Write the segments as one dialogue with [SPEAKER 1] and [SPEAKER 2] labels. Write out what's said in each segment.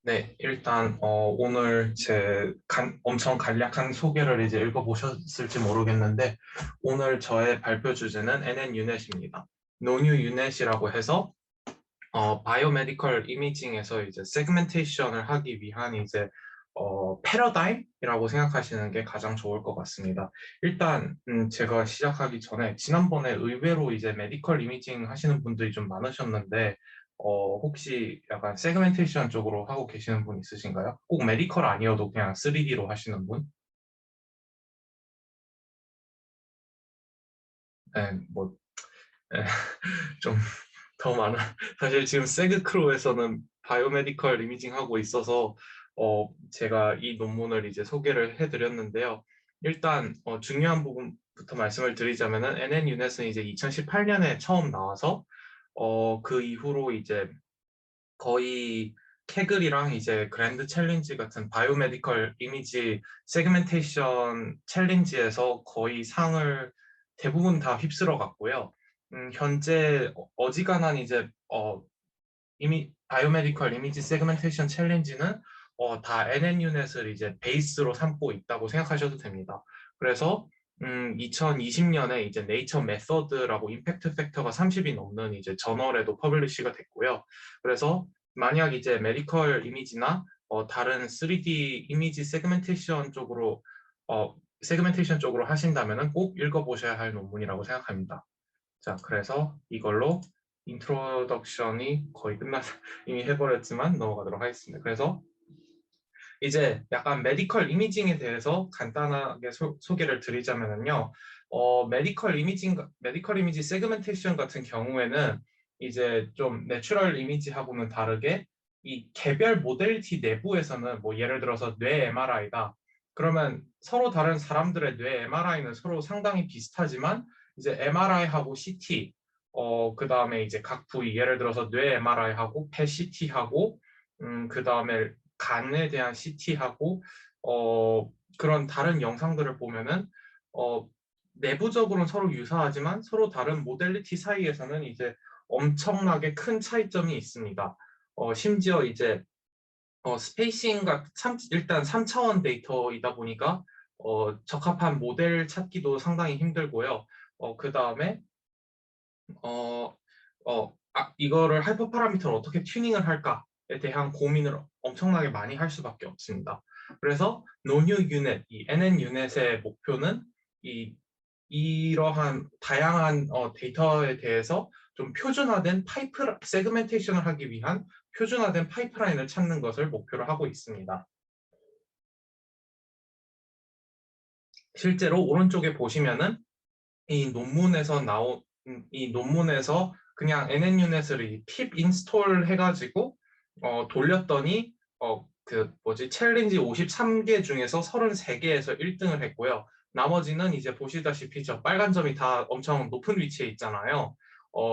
[SPEAKER 1] 네, 일단 오늘 제 엄청 간략한 소개를 이제 읽어보셨을지 모르겠는데 오늘 저의 발표 주제는 NN-유넷입니다. 노뉴-유넷이라고 해서 바이오메디컬 이미징에서 이제 세그멘테이션을 하기 위한 이제 패러다임이라고 생각하시는 게 가장 좋을 것 같습니다. 일단 제가 시작하기 전에 지난번에 의외로 이제 메디컬 이미징 하시는 분들이 좀 많으셨는데 혹시 약간 세그멘테이션 쪽으로 하고 계시는 분 있으신가요? 꼭 메디컬 아니어도 그냥 3D로 하시는 분? 네, 뭐 네, 좀 더 많아. 사실 지금 세그크로에서는 바이오메디컬 이미징 하고 있어서 제가 이 논문을 이제 소개를 해드렸는데요. 일단 중요한 부분부터 말씀을 드리자면은 NN-유넷은 이제 2018년에 처음 나와서 그 이후로 이제 거의 캐글이랑 이제 그랜드 챌린지 같은 바이오메디컬 이미지 세그멘테이션 챌린지에서 거의 상을 대부분 다 휩쓸어 갔고요. 현재 어지간한 이제 바이오메디컬 이미지 세그멘테이션 챌린지는 다 NN유넷을 이제 베이스로 삼고 있다고 생각하셔도 됩니다. 그래서 2020년에 이제 네이처 메서드라고 임팩트 팩터가 30이 넘는 이제 저널에도 퍼블리시가 됐고요. 그래서 만약 이제 메디컬 이미지나 다른 3D 이미지 세그멘테이션 쪽으로 하신다면은 꼭 읽어보셔야 할 논문이라고 생각합니다. 자, 그래서 이걸로 인트로덕션이 거의 이미 해버렸지만 넘어가도록 하겠습니다. 그래서 이제 약간 메디컬 이미징에 대해서 간단하게 소개를 드리자면요. 메디컬 이미지 세그멘테이션 같은 경우에는 이제 좀 내추럴 이미지하고는 다르게 이 개별 모델리티 내부에서는 뭐 예를 들어서 뇌 MRI다. 그러면 서로 다른 사람들의 뇌 MRI는 서로 상당히 비슷하지만 이제 MRI하고 CT, 그 다음에 이제 각 부위, 예를 들어서 뇌 MRI하고 폐 CT하고, 그 다음에 간에 대한 CT하고 그런 다른 영상들을 보면은 어, 내부적으로는 서로 유사하지만 서로 다른 모델리티 사이에서는 이제 엄청나게 큰 차이점이 있습니다. 심지어 이제 스페이싱과 일단 3차원 데이터이다 보니까 적합한 모델 찾기도 상당히 힘들고요. 그 다음에 이거를 하이퍼 파라미터를 어떻게 튜닝을 할까에 대한 고민을 엄청나게 많이 할 수밖에 없습니다. 그래서 노뉴 유닛, 이 NN 유닛의 목표는 이러한 다양한 데이터에 대해서 좀 표준화된 세그멘테이션을 하기 위한 표준화된 파이프라인을 찾는 것을 목표로 하고 있습니다. 실제로 오른쪽에 보시면은 이 논문에서 그냥 NN유넷을 핍 인스톨 해가지고 돌렸더니 그 뭐지 챌린지 53개 중에서 33개에서 1등을 했고요. 나머지는 이제 보시다시피 저 빨간 점이 다 엄청 높은 위치에 있잖아요.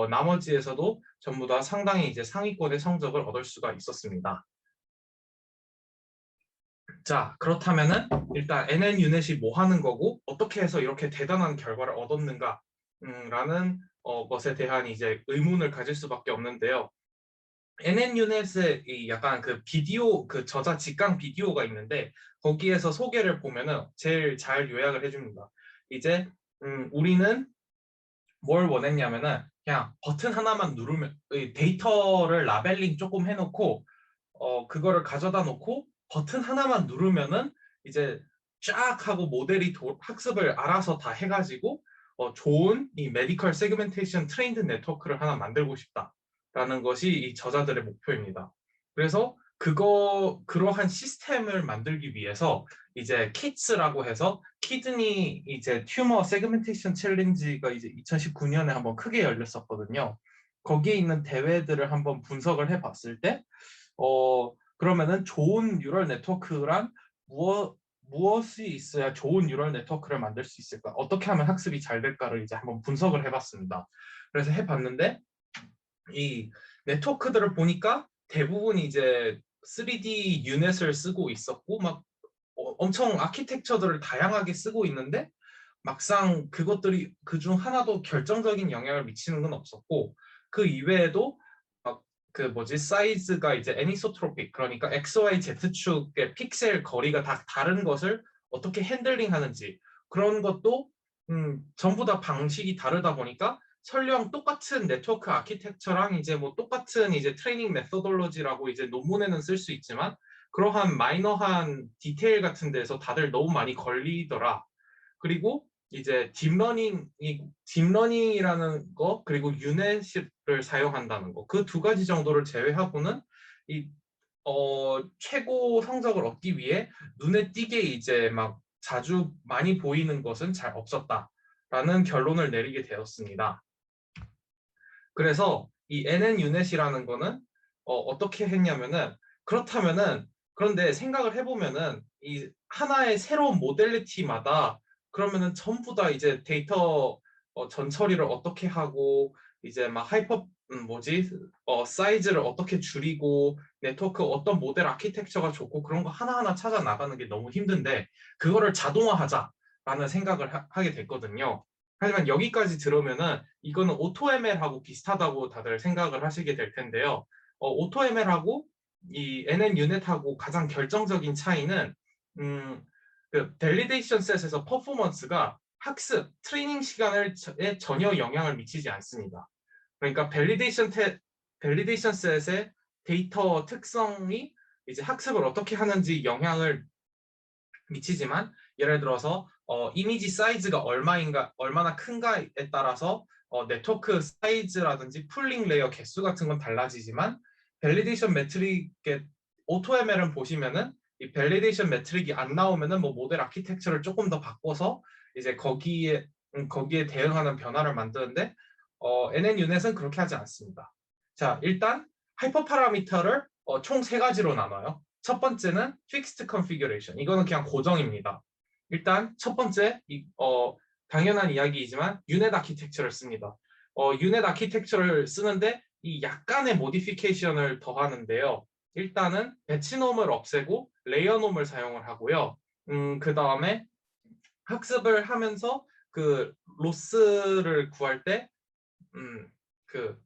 [SPEAKER 1] 나머지에서도 전부 다 상당히 이제 상위권의 성적을 얻을 수가 있었습니다. 자, 그렇다면은 일단 NN유넷이 뭐 하는 거고 어떻게 해서 이렇게 대단한 결과를 얻었는가 라는 것에 대한 이제 의문을 가질 수밖에 없는데요. NN유넷의 이 약간 그 비디오 그 저자 직강 비디오가 있는데 거기에서 소개를 보면은 제일 잘 요약을 해줍니다. 이제 우리는 뭘 원했냐면은 그냥 버튼 하나만 누르면 이 데이터를 라벨링 조금 해놓고 그거를 가져다 놓고 버튼 하나만 누르면은 이제 쫙 하고 모델이 학습을 알아서 다 해가지고 좋은 이 메디컬 세그멘테이션 트레인드 네트워크를 하나 만들고 싶다라는 것이 이 저자들의 목표입니다. 그래서 그러한 시스템을 만들기 위해서 이제 키츠라고 해서 키드니 이제 튜머 세그멘테이션 챌린지가 이제 2019년에 한번 크게 열렸었거든요. 거기에 있는 대회들을 한번 분석을 해봤을 때 그러면은 좋은 뉴럴 네트워크란 무엇이 있어야 좋은 뉴럴 네트워크를 만들 수 있을까? 어떻게 하면 학습이 잘 될까를 이제 한번 분석을 해봤습니다. 그래서 해봤는데 이 네트워크들을 보니까 대부분 이제 3D 유닛을 쓰고 있었고 막 엄청 아키텍처들을 다양하게 쓰고 있는데 막상 그것들이 그중 하나도 결정적인 영향을 미치는 건 없었고 그 이외에도 사이즈가 이제 애니소트로픽, 그러니까 XYZ축의 픽셀 거리가 다 다른 것을 어떻게 핸들링 하는지, 그런 것도 전부 다 방식이 다르다 보니까 설령 똑같은 네트워크 아키텍처랑 이제 뭐 똑같은 이제 트레이닝 메소돌로지라고 이제 논문에는 쓸 수 있지만 그러한 마이너한 디테일 같은 데서 다들 너무 많이 걸리더라. 그리고 이제 딥러닝이라는 거, 그리고 유넷을 사용한다는 거, 그 두 가지 정도를 제외하고는 이 최고 성적을 얻기 위해 눈에 띄게 이제 막 자주 많이 보이는 것은 잘 없었다라는 결론을 내리게 되었습니다. 그래서 이 NN 유넷이라는 거는 어떻게 했냐면은, 그런데 생각을 해보면은 이 하나의 새로운 모델리티마다 그러면은 전부 다 이제 데이터 전처리를 어떻게 하고 이제 막 사이즈를 어떻게 줄이고 네트워크 어떤 모델 아키텍처가 좋고 그런 거 하나하나 찾아 나가는 게 너무 힘든데 그거를 자동화하자라는 생각을 하게 됐거든요. 하지만 여기까지 들으면은 이거는 오토ML하고 비슷하다고 다들 생각을 하시게 될 텐데요. 오토ML하고 이 NN 유닛하고 가장 결정적인 차이는 그 밸리데이션 셋에서 퍼포먼스가 학습, 트레이닝 시간에 전혀 영향을 미치지 않습니다. 그러니까 밸리데이션 셋의 데이터 특성이 이제 학습을 어떻게 하는지 영향을 미치지만, 예를 들어서 이미지 사이즈가 얼마나 큰가에 따라서 네트워크 사이즈라든지 풀링 레이어 개수 같은 건 달라지지만, 밸리데이션 매트릭의 오토ML은 보시면은 이 밸리데이션 매트릭이 안 나오면은 뭐 모델 아키텍처를 조금 더 바꿔서 이제 거기에 대응하는 변화를 만드는데, NN 유넷은 그렇게 하지 않습니다. 자, 일단 하이퍼 파라미터를 총 세 가지로 나눠요. 첫 번째는 fixed configuration. 이거는 그냥 고정입니다. 일단 첫 번째, 당연한 이야기이지만 유넷 아키텍처를 씁니다. 유넷 아키텍처를 쓰는데 이 약간의 모디피케이션을 더하는데요. 일단은 배치놈을 없애고 레이어놈을 사용을 하고요. 그 다음에 학습을 하면서 그 로스를 구할 때, 그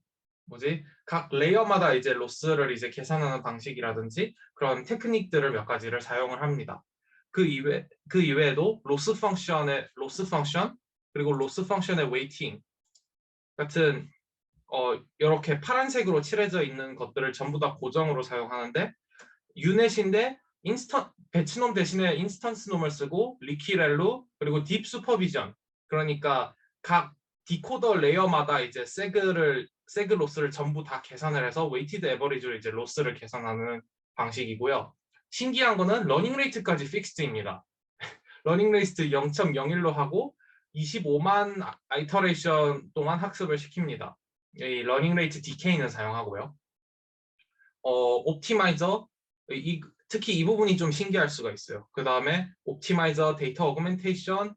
[SPEAKER 1] 각 레이어마다 이제 로스를 이제 계산하는 방식이라든지 그런 테크닉들을 몇 가지를 사용을 합니다. 그 이외에도 로스 펑션 그리고 로스 펑션의 웨이팅 같은 이렇게 파란색으로 칠해져 있는 것들을 전부 다 고정으로 사용하는데, 유넷인데 배치놈 대신에 인스턴스 놈을 쓰고 리퀴렐로 그리고 딥 슈퍼비전, 그러니까 각 디코더 레이어마다 이제 세그 로스를 전부 다 계산을 해서 웨이티드 에버리지로 이제 로스를 계산하는 방식이고요. 신기한 거는 러닝 레이트까지 픽스드입니다. 러닝 레이트 0.01로 하고 25만 아이터레이션 동안 학습을 시킵니다. 이 러닝 레이트 디케이는 사용하고요. 옵티마이저, 특히 이 부분이 좀 신기할 수가 있어요. 그 다음에 옵티마이저, 데이터 어그멘테이션,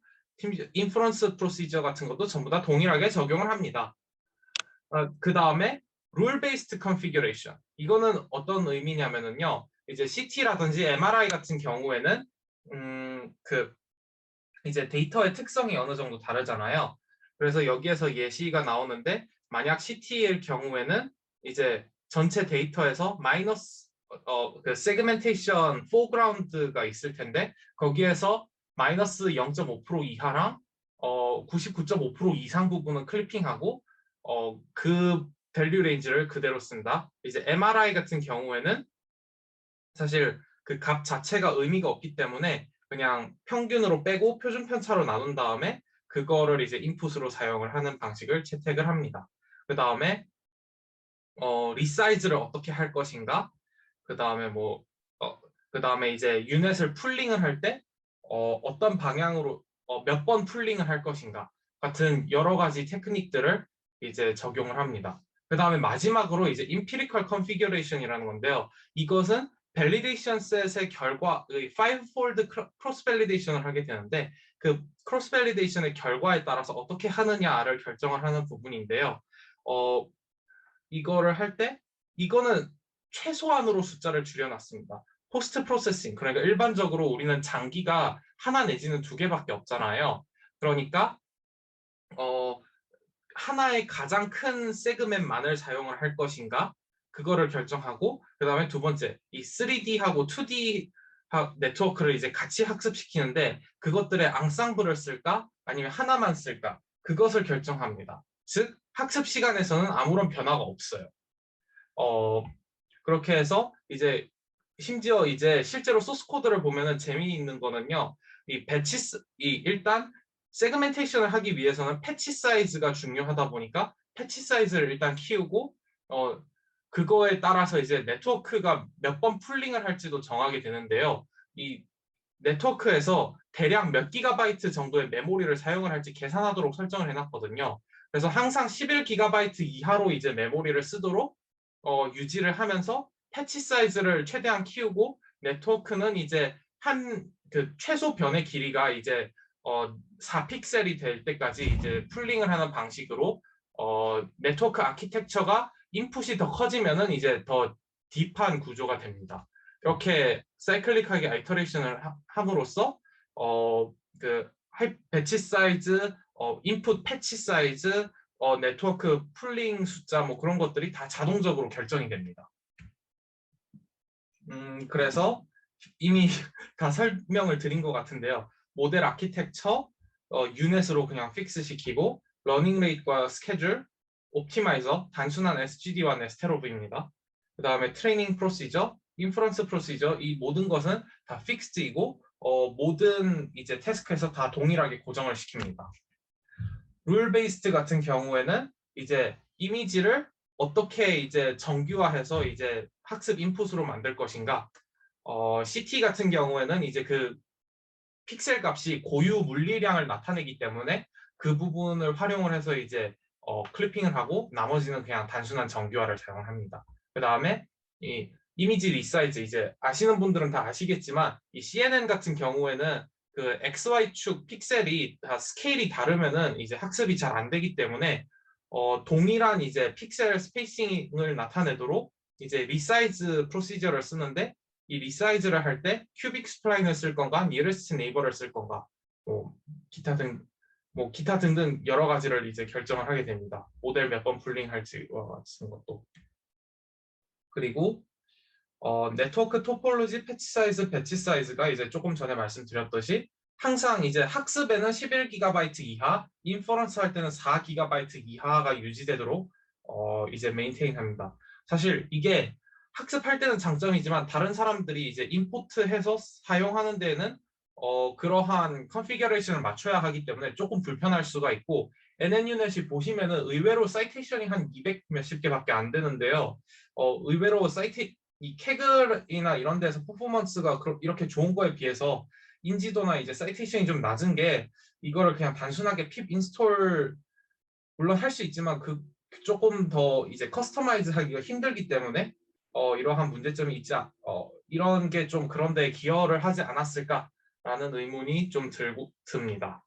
[SPEAKER 1] 인프런스 프로시저 같은 것도 전부 다 동일하게 적용을 합니다. 그 다음에 룰 베이스드 컨피규레이션. 이거는 어떤 의미냐면은요, 이제 CT라든지 MRI 같은 경우에는 이제 데이터의 특성이 어느 정도 다르잖아요. 그래서 여기에서 예시가 나오는데, 만약 CT일 경우에는 이제 전체 데이터에서 마이너스 그 세그멘테이션 포그라운드가 있을 텐데 거기에서 마이너스 0.5% 이하랑 99.5% 이상 부분은 클리핑하고 그 밸류 레인지를 그대로 쓴다. 이제 MRI 같은 경우에는 사실 그 값 자체가 의미가 없기 때문에 그냥 평균으로 빼고 표준 편차로 나눈 다음에 그거를 이제 인풋으로 사용을 하는 방식을 채택을 합니다. 그 다음에 리사이즈를 어떻게 할 것인가, 그 다음에 그 다음에 이제 유넷을 풀링을 할 때 어떤 방향으로 몇 번 풀링을 할 것인가 같은 여러 가지 테크닉들을 이제 적용을 합니다. 그 다음에 마지막으로 이제 empirical configuration이라는 건데요. 이것은 밸리데이션 셋의 결과, fivefold 크로스 밸리데이션을 하게 되는데 그 크로스 밸리데이션의 결과에 따라서 어떻게 하느냐를 결정을 하는 부분인데요. 이거를 할 때 이거는 최소한으로 숫자를 줄여놨습니다. 포스트 프로세싱, 그러니까 일반적으로 우리는 장기가 하나 내지는 두 개밖에 없잖아요. 그러니까 하나의 가장 큰 세그멘만을 사용을 할 것인가, 그거를 결정하고, 그 다음에 두 번째, 이 3D하고 2D 네트워크를 이제 같이 학습시키는데 그것들의 앙상블을 쓸까? 아니면 하나만 쓸까? 그것을 결정합니다. 즉, 학습 시간에서는 아무런 변화가 없어요. 그렇게 해서 이제 심지어 이제 실제로 소스 코드를 보면은 재미있는 거는요. 일단 세그멘테이션을 하기 위해서는 패치 사이즈가 중요하다 보니까 패치 사이즈를 일단 키우고 어 그거에 따라서 이제 네트워크가 몇 번 풀링을 할지도 정하게 되는데요. 이 네트워크에서 대략 몇 기가바이트 정도의 메모리를 사용을 할지 계산하도록 설정을 해놨거든요. 그래서 항상 11기가바이트 이하로 이제 메모리를 쓰도록 유지를 하면서 패치 사이즈를 최대한 키우고 네트워크는 이제 한 그 최소 변의 길이가 이제 4픽셀이 될 때까지 이제 풀링을 하는 방식으로 네트워크 아키텍처가 인풋이 더 커지면은 이제 더 딥한 구조가 됩니다. 이렇게 사이클릭하게 아이터레이션을 함으로써 그 배치 사이즈, 인풋 패치 사이즈, 네트워크 풀링 숫자 뭐 그런 것들이 다 자동적으로 결정이 됩니다. 그래서 이미 다 설명을 드린 것 같은데요. 모델 아키텍처, 유넷으로 그냥 픽스 시키고 러닝 레이트와 스케줄, 옵티마이저, 단순한 SGD와 네스테로브입니다. 그 다음에 트레이닝 프로시저, 인프런스 프로시저, 이 모든 것은 다 픽스이고 모든 이제 태스크에서 다 동일하게 고정을 시킵니다. 룰 베이스드 같은 경우에는 이제 이미지를 어떻게 이제 정규화해서 이제 학습 인풋으로 만들 것인가. CT 같은 경우에는 이제 그 픽셀 값이 고유 물리량을 나타내기 때문에 그 부분을 활용을 해서 이제 클리핑을 하고 나머지는 그냥 단순한 정규화를 사용합니다. 그 다음에 이 이미지 리사이즈 이제 아시는 분들은 다 아시겠지만 이 CNN 같은 경우에는 그 XY축 픽셀이 다 스케일이 다르면은 이제 학습이 잘 안 되기 때문에 동일한 이제 픽셀 스페이싱을 나타내도록 이제 리사이즈 프로시저를 쓰는데 이 리사이즈를 할 때 큐빅 스플라인을 쓸 건가, 니어스트 네이버를 쓸 건가, 뭐 기타 등등 여러 가지를 이제 결정을 하게 됩니다. 모델 몇 번 풀링할지와 같은 것도. 그리고 네트워크 토폴로지, 패치 사이즈, 배치 사이즈가 이제 조금 전에 말씀드렸듯이 항상 이제 학습에는 11GB 이하, 인퍼런스 할 때는 4GB 이하가 유지되도록 이제 메인테인합니다. 사실 이게 학습할 때는 장점이지만 다른 사람들이 이제 임포트해서 사용하는 데에는 그러한 컨피규레이션을 맞춰야 하기 때문에 조금 불편할 수가 있고 NNU넷이 보시면은 의외로 사이테이션이 한 200 몇십 개밖에 안 되는데요. 의외로 이 캐글이나 이런 데서 퍼포먼스가 이렇게 좋은 거에 비해서 인지도나 이제 사이테이션이 좀 낮은 게 이거를 그냥 단순하게 핍 인스톨 물론 할 수 있지만 그 조금 더 이제 커스터마이즈 하기가 힘들기 때문에 이러한 문제점이 이런 게 좀 그런 데 기여를 하지 않았을까라는 의문이 좀 듭니다.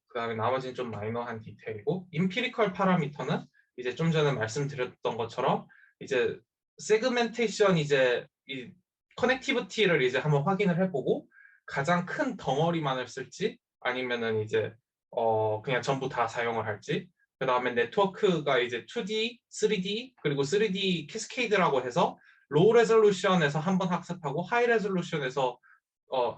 [SPEAKER 1] 그다음에 나머지는 좀 마이너한 디테일이고 임피리컬 파라미터는 이제 좀 전에 말씀드렸던 것처럼 이제 세그멘테이션 이제 이 커넥티비티를 이제 한번 확인을 해보고 가장 큰 덩어리만을 쓸지 아니면은 이제 그냥 전부 다 사용을 할지 그 다음에 네트워크가 이제 2D, 3D 그리고 3D 캐스케이드라고 해서 로우 레졸루션에서 한번 학습하고 하이 레졸루션에서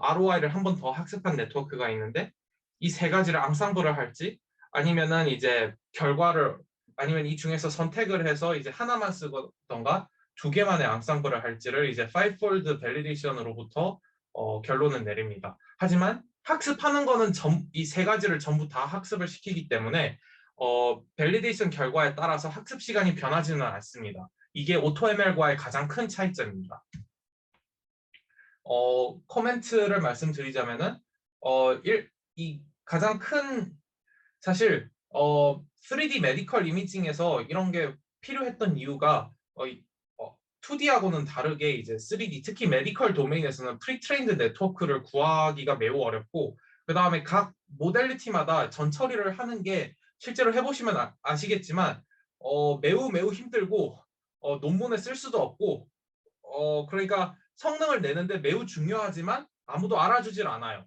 [SPEAKER 1] ROI를 한 번 더 학습한 네트워크가 있는데 이 세 가지를 앙상블을 할지 아니면은 이제 결과를 아니면 이 중에서 선택을 해서 이제 하나만 쓰던가 두 개만의 앙상블을 할지를 이제 파이폴드 밸리데이션으로부터 결론을 내립니다. 하지만 학습하는 거는 이 세 가지를 전부 다 학습을 시키기 때문에 밸리데이션 결과에 따라서 학습 시간이 변하지는 않습니다. 이게 오토ML과의 가장 큰 차이점입니다. 코멘트를 말씀드리자면은 이 가장 큰 사실 3D 메디컬 이미징에서 이런 게 필요했던 이유가 2D하고는 다르게 이제 3D 특히 메디컬 도메인에서는 프리트레인드 네트워크를 구하기가 매우 어렵고 그 다음에 각 모델리티마다 전처리를 하는 게 실제로 해보시면 아시겠지만 매우 힘들고 논문에 쓸 수도 없고 그러니까 성능을 내는데 매우 중요하지만 아무도 알아주질 않아요.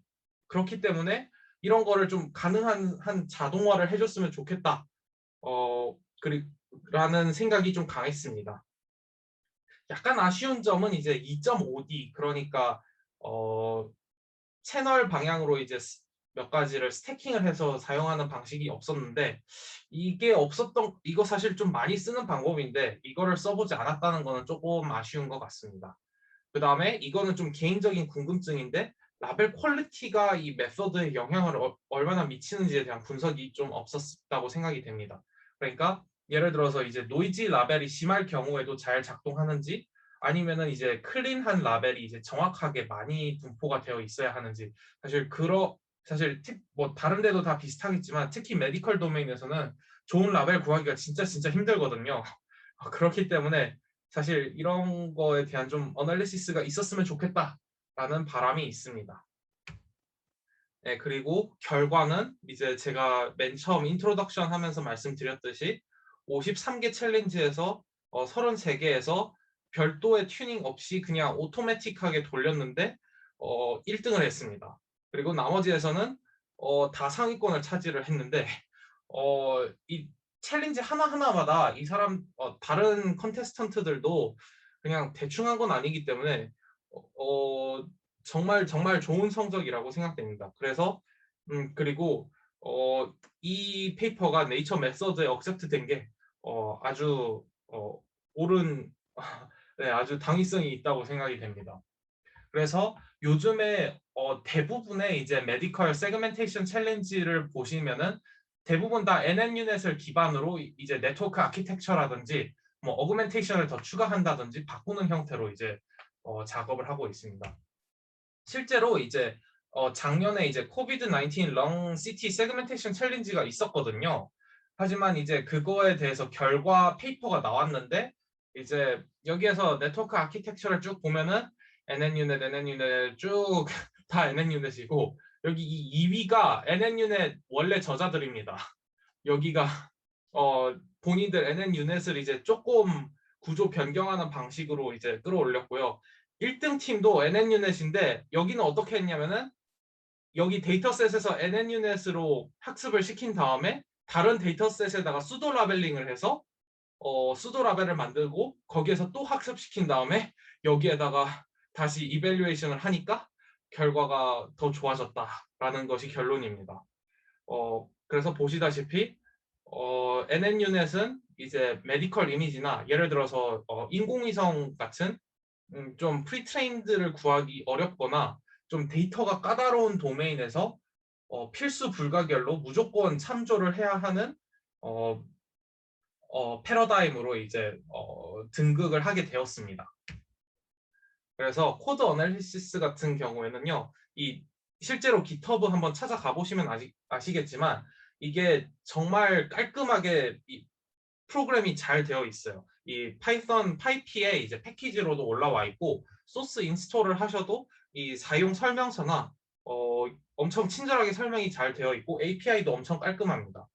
[SPEAKER 1] 그렇기 때문에 이런 거를 좀 가능한 한 자동화를 해줬으면 좋겠다. 라는 생각이 좀 강했습니다. 약간 아쉬운 점은 이제 2.5D 그러니까 채널 방향으로 이제 몇 가지를 스태킹을 해서 사용하는 방식이 없었는데 이거 사실 좀 많이 쓰는 방법인데 이거를 써보지 않았다는 거는 조금 아쉬운 것 같습니다. 그 다음에 이거는 좀 개인적인 궁금증인데 라벨 퀄리티가 이 메서드에 영향을 얼마나 미치는지에 대한 분석이 좀 없었다고 생각이 됩니다. 그러니까 예를 들어서 이제 노이지 라벨이 심할 경우에도 잘 작동하는지 아니면은 이제 클린한 라벨이 이제 정확하게 많이 분포가 되어 있어야 하는지 사실 뭐 다른 데도 다 비슷하겠지만 특히 메디컬 도메인에서는 좋은 라벨 구하기가 진짜 힘들거든요. 그렇기 때문에 사실 이런 거에 대한 좀 어널리시스가 있었으면 좋겠다라는 바람이 있습니다. 네, 그리고 결과는 이제 제가 맨 처음 인트로덕션 하면서 말씀드렸듯이 53개 챌린지에서 33개에서 별도의 튜닝 없이 그냥 오토매틱하게 돌렸는데 1등을 했습니다. 그리고 나머지에서는 다 상위권을 차지를 했는데 이 챌린지 하나하나마다 이 사람 다른 컨테스턴트들도 그냥 대충 한 건 아니기 때문에 정말 좋은 성적이라고 생각됩니다. 그래서 그리고 이 페이퍼가 네이처 메서드에 억셉트 된 게 아주 옳은 네, 아주 당위성이 있다고 생각이 됩니다. 그래서 요즘에 대부분의 이제 메디컬 세그멘테이션 챌린지를 보시면은 대부분 다 NNU넷을 기반으로 이제 네트워크 아키텍처라든지 뭐 어그멘테이션을 더 추가한다든지 바꾸는 형태로 이제 작업을 하고 있습니다. 실제로 이제 작년에 이제 코비드 19 렁 시티 세그멘테이션 챌린지가 있었거든요. 하지만 이제 그거에 대해서 결과 페이퍼가 나왔는데 이제 여기에서 네트워크 아키텍처를 쭉 보면은 NNUnet, NNUnet 쭉 다 NNUnet이고 여기 이 2위가 NNUnet 원래 저자들입니다. 여기가 본인들 NNUnet을 이제 조금 구조 변경하는 방식으로 이제 끌어올렸고요. 1등 팀도 NNUnet인데 여기는 어떻게 했냐면은 여기 데이터셋에서 NNUnet으로 학습을 시킨 다음에 다른 데이터셋에다가 수도 라벨링을 해서 수도 라벨을 만들고 거기에서 또 학습시킨 다음에 여기에다가 다시 이밸류에이션을 하니까 결과가 더 좋아졌다라는 것이 결론입니다. 그래서 보시다시피 NNU넷은 이제 메디컬 이미지나 예를 들어서 인공위성 같은 좀 프리트레인드를 구하기 어렵거나 좀 데이터가 까다로운 도메인에서 필수 불가결로 무조건 참조를 해야 하는 어, 패러다임으로 이제 등극을 하게 되었습니다. 그래서 코드 어널리시스 같은 경우에는요, 이 실제로 GitHub 한번 찾아가 보시면 아시겠지만 이게 정말 깔끔하게 이 프로그램이 잘 되어 있어요. 이 파이썬 파이피에 이제 패키지로도 올라와 있고 소스 인스톨을 하셔도 이 사용 설명서나 엄청 친절하게 설명이 잘 되어 있고 API도 엄청 깔끔합니다.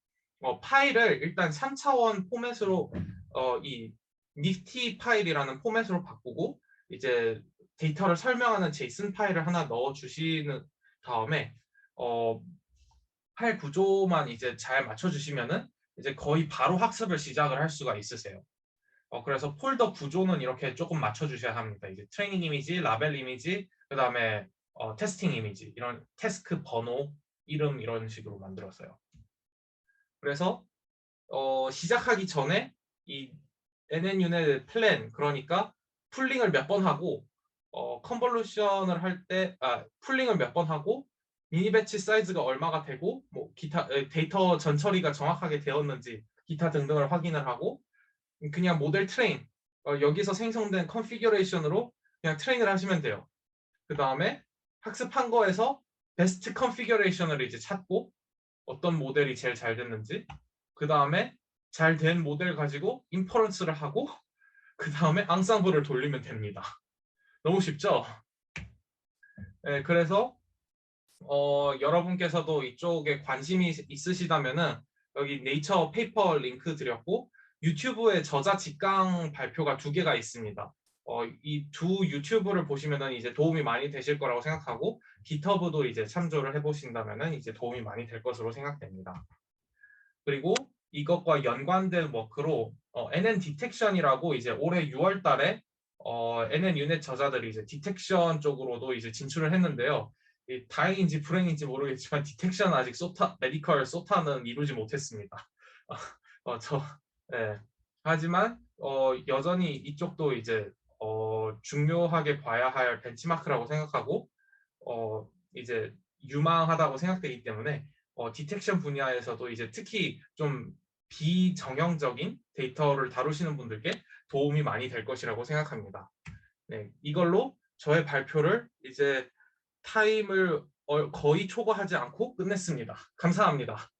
[SPEAKER 1] 파일을 일단 3차원 포맷으로 이 니프티 파일이라는 포맷으로 바꾸고 이제 데이터를 설명하는 제이슨 파일을 하나 넣어 주시는 다음에 어, 파일 구조만 이제 잘 맞춰 주시면은 이제 거의 바로 학습을 시작을 할 수가 있으세요. 그래서 폴더 구조는 이렇게 조금 맞춰 주셔야 합니다. 이제 트레이닝 이미지, 라벨 이미지, 그다음에 테스팅 이미지 이런 태스크 번호, 이름 이런 식으로 만들었어요. 그래서 시작하기 전에 이 NNUnet 플랜 그러니까 풀링을 몇 번 하고 컨볼루션을 할 때 풀링을 몇 번 하고 미니 배치 사이즈가 얼마가 되고 뭐 기타 데이터 전처리가 정확하게 되었는지 기타 등등을 확인을 하고 그냥 모델 트레인 여기서 생성된 컨피규레이션으로 그냥 트레인을 하시면 돼요. 그 다음에 학습한 거에서 베스트 컨피규레이션을 이제 찾고 어떤 모델이 제일 잘 됐는지 그 다음에 잘 된 모델 가지고 인퍼런스를 하고 그 다음에 앙상블을 돌리면 됩니다. 너무 쉽죠? 네, 그래서 여러분께서도 이쪽에 관심이 있으시다면은 여기 네이처 페이퍼 링크 드렸고 유튜브에 저자 직강 발표가 2개가 있습니다. 이 두 유튜브를 보시면은 이제 도움이 많이 되실 거라고 생각하고 GitHub도 이제 참조를 해보신다면은 이제 도움이 많이 될 것으로 생각됩니다. 그리고 이것과 연관된 워크로 NN 디텍션이라고 이제 올해 6월 달에 NN 유넷 저자들이 이제 디텍션 쪽으로도 이제 진출을 했는데요. 다행인지 불행인지 모르겠지만 디텍션 아직 메디컬 소타는 이루지 못했습니다. 저, 네. 하지만 여전히 이쪽도 이제 중요하게 봐야 할 벤치마크라고 생각하고 이제 유망하다고 생각되기 때문에 디텍션 분야에서도 이제 특히 좀 비정형적인 데이터를 다루시는 분들께 도움이 많이 될 것이라고 생각합니다. 네, 이걸로 저의 발표를 이제 타임을 거의 초과하지 않고 끝냈습니다. 감사합니다.